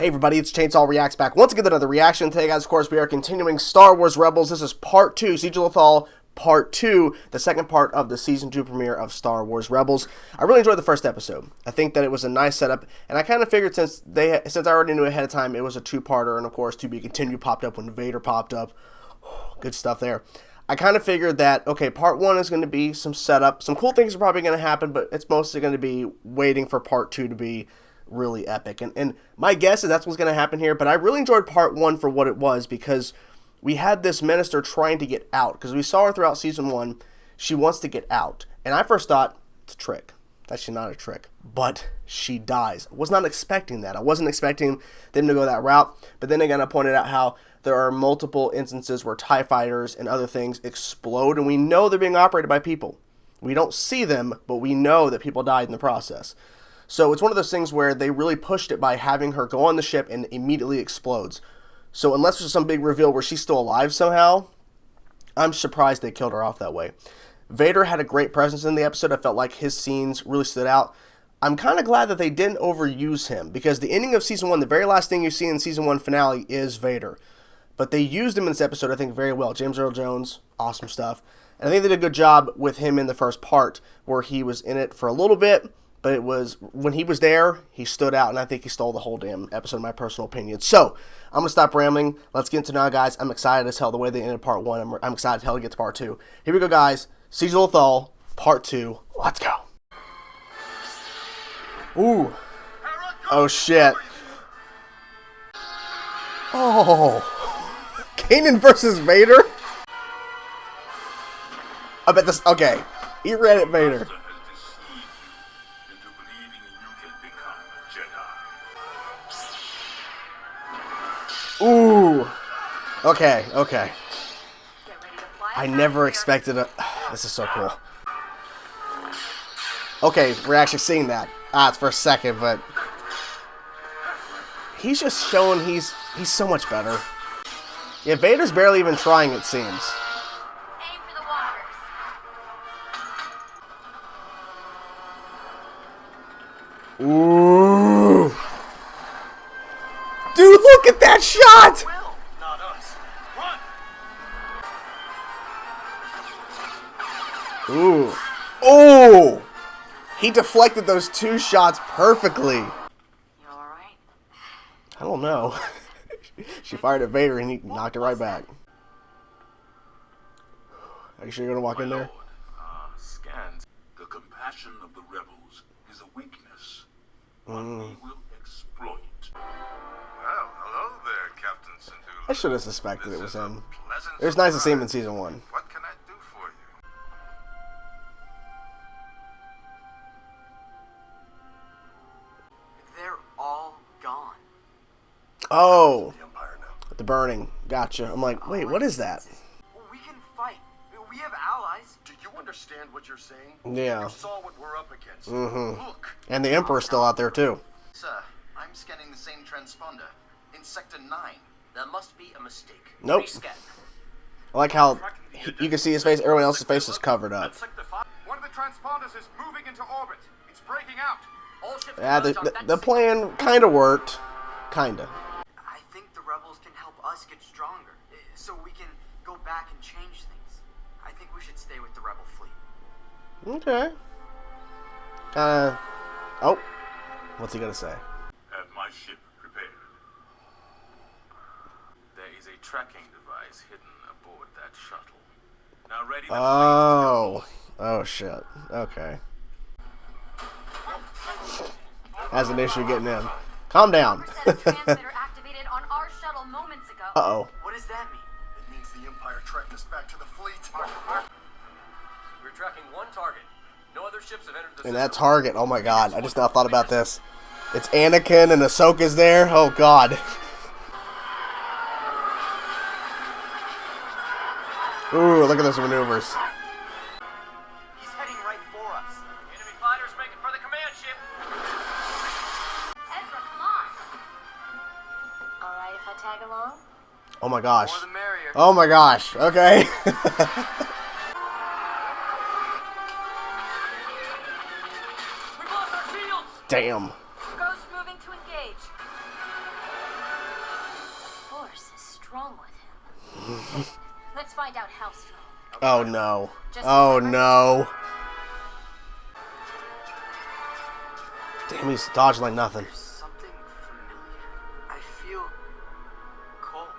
Hey everybody, it's Chainsaw Reacts back once again with another reaction. Today, guys, of course, we are continuing Star Wars Rebels. This is part 2, Siege of Lothal, part 2, the second part of the Season 2 premiere of Star Wars Rebels. I really enjoyed the first episode. I think that it was a nice setup, and I kind of figured since I already knew ahead of time it was a two-parter, and of course, To Be Continued popped up when Vader popped up. Good stuff there. I kind of figured that, okay, part 1 is going to be some setup. Some cool things are probably going to happen, but it's mostly going to be waiting for part 2 to be really epic. And my guess is that's what's going to happen here, but I really enjoyed part 1 for what it was, because we had this minister trying to get out, because we saw her throughout season 1. She wants to get out, and I first thought it's a trick. It's actually not a trick, but she dies. I was not expecting that. I wasn't expecting them to go that route, but then again, I pointed out how there are multiple instances where TIE fighters and other things explode, and we know they're being operated by people. We don't see them, but we know that people died in the process. So it's one of those things where they really pushed it by having her go on the ship and immediately explodes. So unless there's some big reveal where she's still alive somehow, I'm surprised they killed her off that way. Vader had a great presence in the episode. I felt like his scenes really stood out. I'm kind of glad that they didn't overuse him, because the ending of season 1, the very last thing you see in season 1 finale is Vader. But they used him in this episode, I think, very well. James Earl Jones, awesome stuff. And I think they did a good job with him in the first part, where he was in it for a little bit. But it was, when he was there, he stood out, and I think he stole the whole damn episode, in my personal opinion. So, I'm going to stop rambling. Let's get into it now, guys. I'm excited as hell the way they ended part 1. I'm excited as hell to get to part 2. Here we go, guys. Siege of Lothal, part 2. Let's go. Ooh. Oh, shit. Oh. Kanan versus Vader? I bet this, okay. He read it, Vader. Ooh. Okay, okay. I never expected a... This is so cool. Okay, we're actually seeing that. It's for a second, but... He's just showing he's so much better. Yeah, Vader's barely even trying, it seems. Aim for the waters. Ooh. Dude, look at that shot! Not us. Run. Ooh. Oh! He deflected those 2 shots perfectly. You alright? I don't know. She fired at Vader and he knocked it right back. Are you sure you're gonna walk in there? Scans. The compassion of the rebels is a weakness. One we will exploit. Well, hello there, Captain Syndulla. I should have suspected it was him. It was nice to see him in season 1. What can I do for you? They're all gone. Oh, The Empire now. the burning. Gotcha. I'm like, wait, what is that? We can fight. We have allies. Do you understand what you're saying? Yeah. You saw what we're up against. Look. And the Emperor's still out there too. Sir, I'm scanning the same transponder in Sector 9. That must be a mistake. Nope. Rescan. I like how you can see his face. Everyone else's face is covered up. One of the transponders is moving into orbit. It's breaking out. All ships Yeah, converge on that the plan kind of worked. Kinda. I think the rebels can help us get stronger, so we can go back and change things. I think we should stay with the rebel fleet. Okay. Oh. What's he gonna say? Have my ship prepared. There is a tracking device hidden aboard that shuttle. Now ready to Oh. Oh shit. Okay. Has an issue getting in. Calm down. Transmitter activated on our shuttle moments ago. Uh-oh. What does that mean? It means the Empire tracked us back to the fleet. We're tracking one target. No other ships have entered the And system. that target, oh my god. I just now thought about this. It's Anakin and Ahsoka's there. Oh god. Ooh, look at those maneuvers. He's heading right for us. Enemy fighters making for the command ship. Ezra, come on. Alright if I tag along? Oh my gosh. More the merrier. Oh my gosh. Okay. We've lost our shields. Damn. Ghost moving to engage. Let's find out how strong. Oh no. Just Oh remember- no. Damn, he's dodging like nothing. Something familiar. I feel cold.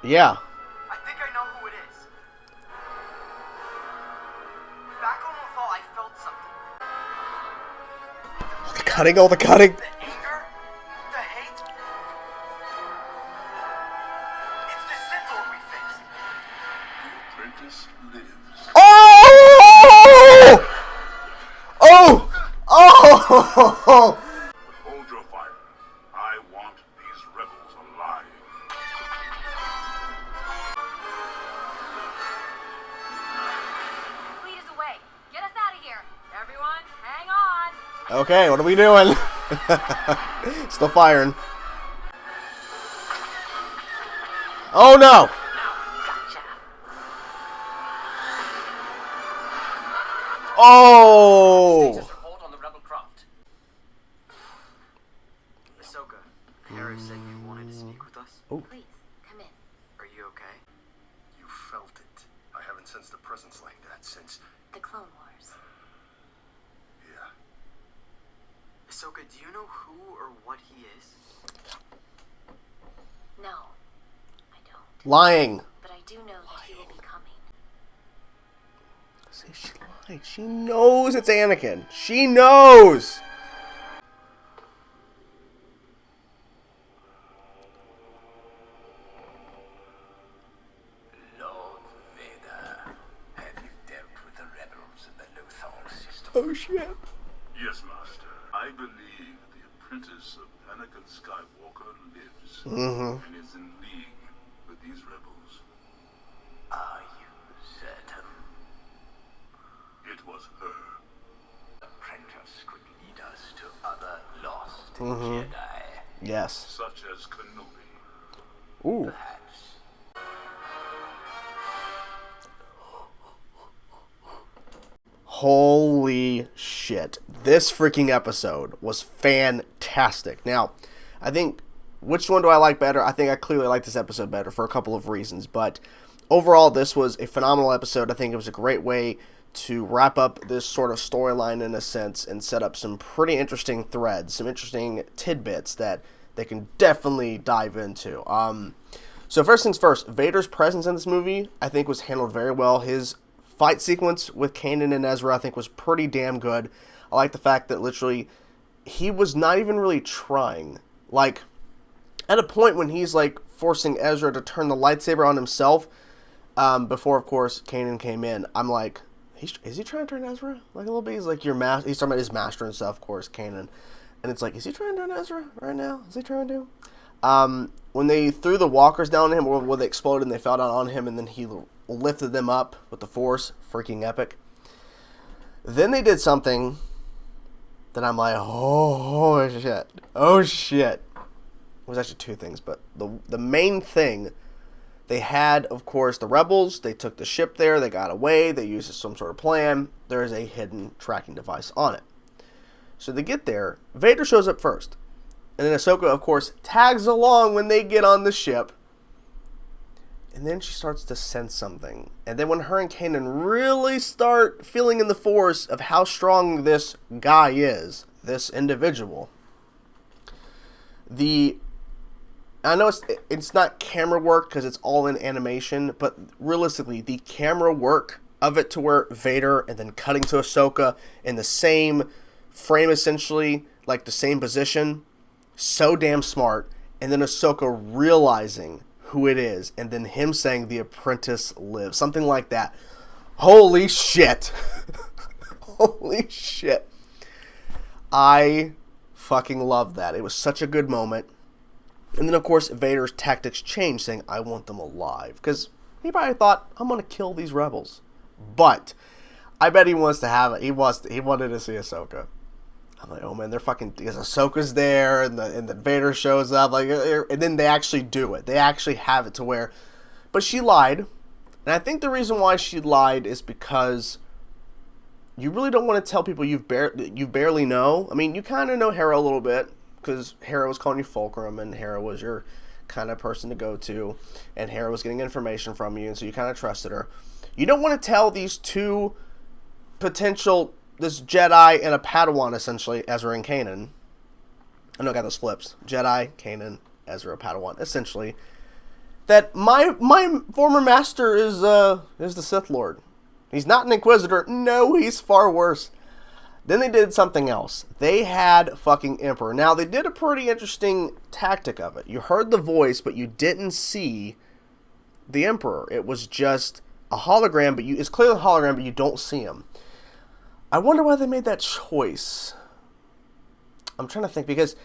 Yeah. I think I know who it is. Back on Lothal, I felt something. All the cutting, all the cutting. The anger, the hate. It's the Sith Lord we faced. The apprentice lives. Oh! Oh! Oh! Hold your fire. I want these rebels alive. Fleet is away. Get us out of here. Everyone, hang on. Okay, what are we doing? Still firing. Oh no! Oh! Just hold on the rebel craft. Ahsoka, Hera said you wanted to speak with us. Please, come in. Are you okay? You felt it. I haven't sensed a presence like that since. The Clone Wars. Yeah. Ahsoka, do you know who or what he is? No, I don't. Lying. But I do know that he will be coming. See, she lied. She knows it's Anakin. She knows. Lord Vader, have you dealt with the rebels in the Lothal system? Oh shit. Yes, Master. I believe the apprentice of Anakin Skywalker lives and is in league with these rebels. Are you certain? It was her. Apprentice could lead us to other lost Jedi. Yes. Such as Kenobi. Ooh. Perhaps. Holy shit. This freaking episode was fantastic. Now, I think, which one do I like better? I think I clearly like this episode better for a couple of reasons. But overall, this was a phenomenal episode. I think it was a great way to wrap up this sort of storyline in a sense and set up some pretty interesting threads, some interesting tidbits that they can definitely dive into. So first things first, Vader's presence in this movie, I think, was handled very well. His fight sequence with Kanan and Ezra, I think, was pretty damn good. I like the fact that literally he was not even really trying. Like, at a point when he's like forcing Ezra to turn the lightsaber on himself, before of course Kanan came in, I'm like, is he trying to turn Ezra like a little bit? He's like, he's talking about his master and stuff, of course, Kanan, and it's like, is he trying to turn Ezra right now? Is he trying to? When they threw the walkers down on him, or when they exploded and they fell down on him, and then he lifted them up with the Force, freaking epic. Then they did something that I'm like, oh shit, oh shit. It was actually two things, but the main thing, they had, of course, the rebels. They took the ship there. They got away. They used some sort of plan. There is a hidden tracking device on it. So they get there. Vader shows up first. And then Ahsoka, of course, tags along when they get on the ship. And then she starts to sense something. And then when her and Kanan really start feeling in the Force of how strong this guy is, this individual, I know it's not camera work because it's all in animation, but realistically, the camera work of it to where Vader and then cutting to Ahsoka in the same frame, essentially, like the same position, so damn smart. And then Ahsoka realizing who it is, and then him saying the apprentice lives, something like that. Holy shit. Holy shit. I fucking love that. It was such a good moment. And then, of course, Vader's tactics changed, saying, I want them alive. Because he probably thought, I'm going to kill these rebels. But I bet he wants to have it. He wanted to see Ahsoka. I'm like, oh man, they're fucking, because Ahsoka's there, and the Vader shows up, like, and then they actually do it. They actually have it to where, but she lied. And I think the reason why she lied is because you really don't want to tell people you barely know. I mean, you kind of know Hera a little bit, because Hera was calling you Fulcrum, and Hera was your kind of person to go to, and Hera was getting information from you, and so you kind of trusted her. You don't want to tell these two potential, this Jedi and a Padawan, essentially, Ezra and Kanan. I know I got those flips. Jedi, Kanan, Ezra, Padawan, essentially. That my former master is the Sith Lord. He's not an Inquisitor. No, he's far worse. Then they did something else. They had fucking Emperor. Now, they did a pretty interesting tactic of it. You heard the voice, but you didn't see the Emperor. It was just a hologram, but it's clearly a hologram, but you don't see him. I wonder why they made that choice. I'm trying to think, because,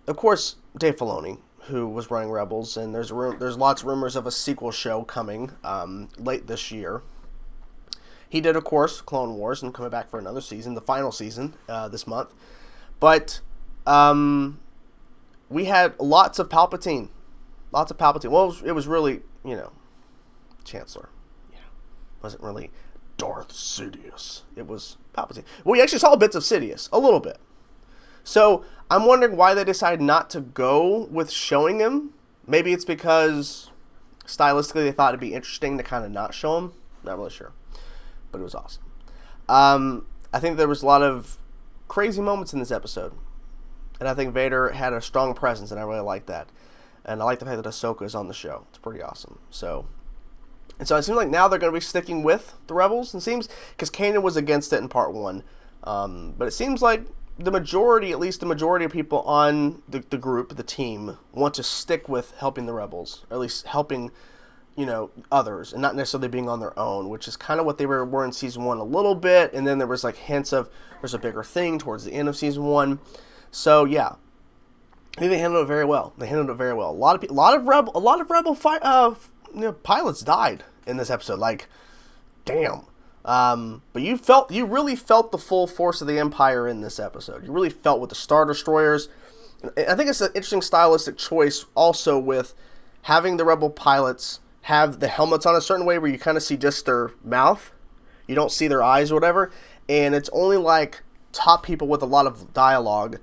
of course, Dave Filoni, who was running Rebels, and there's lots of rumors of a sequel show coming late this year. He did, of course, Clone Wars, and coming back for another season, the final season, this month. But we had lots of Palpatine. Lots of Palpatine. Well, it was really, Chancellor. It wasn't really Darth Sidious. It was Palpatine. Well, we actually saw bits of Sidious, a little bit. So, I'm wondering why they decided not to go with showing him. Maybe it's because, stylistically, they thought it'd be interesting to kind of not show him. Not really sure. But it was awesome. I think there was a lot of crazy moments in this episode. And I think Vader had a strong presence, and I really like that. And I like the fact that Ahsoka is on the show. It's pretty awesome. So it seems like now they're going to be sticking with the Rebels. It seems, because Kanan was against it in part 1. But it seems like the majority, at least the majority of people on the group, the team, want to stick with helping the Rebels. Or at least helping others, and not necessarily being on their own, which is kind of what they were in season 1 a little bit, and then there was like hints of there's a bigger thing towards the end of season 1. So yeah, I think they handled it very well. A lot of rebel pilots died in this episode. Like, damn. But you really felt the full force of the Empire in this episode. You really felt with the Star Destroyers. I think it's an interesting stylistic choice also with having the rebel pilots have the helmets on a certain way where you kind of see just their mouth. You don't see their eyes or whatever. And it's only like top people with a lot of dialogue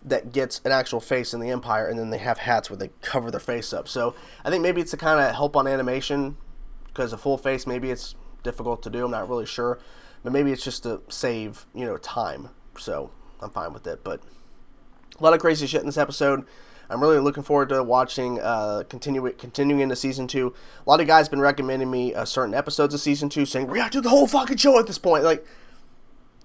that gets an actual face in the Empire, and then they have hats where they cover their face up. So I think maybe it's to kind of help on animation, because a full face, maybe it's difficult to do. I'm not really sure. But maybe it's just to save, time. So I'm fine with it. But a lot of crazy shit in this episode. I'm really looking forward to watching, continuing into Season 2. A lot of guys have been recommending me certain episodes of Season 2, saying, react to the whole fucking show at this point. Like,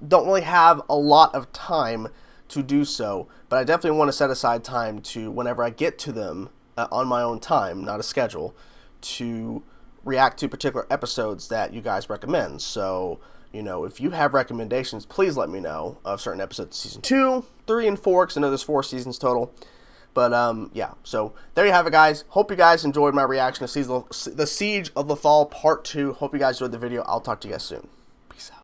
don't really have a lot of time to do so, but I definitely want to set aside time to, whenever I get to them, on my own time, not a schedule, to react to particular episodes that you guys recommend. So, if you have recommendations, please let me know of certain episodes of Season 2, 3, and 4, because I know there's 4 seasons total. But, yeah, so there you have it, guys. Hope you guys enjoyed my reaction to the Siege of Lothal Part 2. Hope you guys enjoyed the video. I'll talk to you guys soon. Peace out.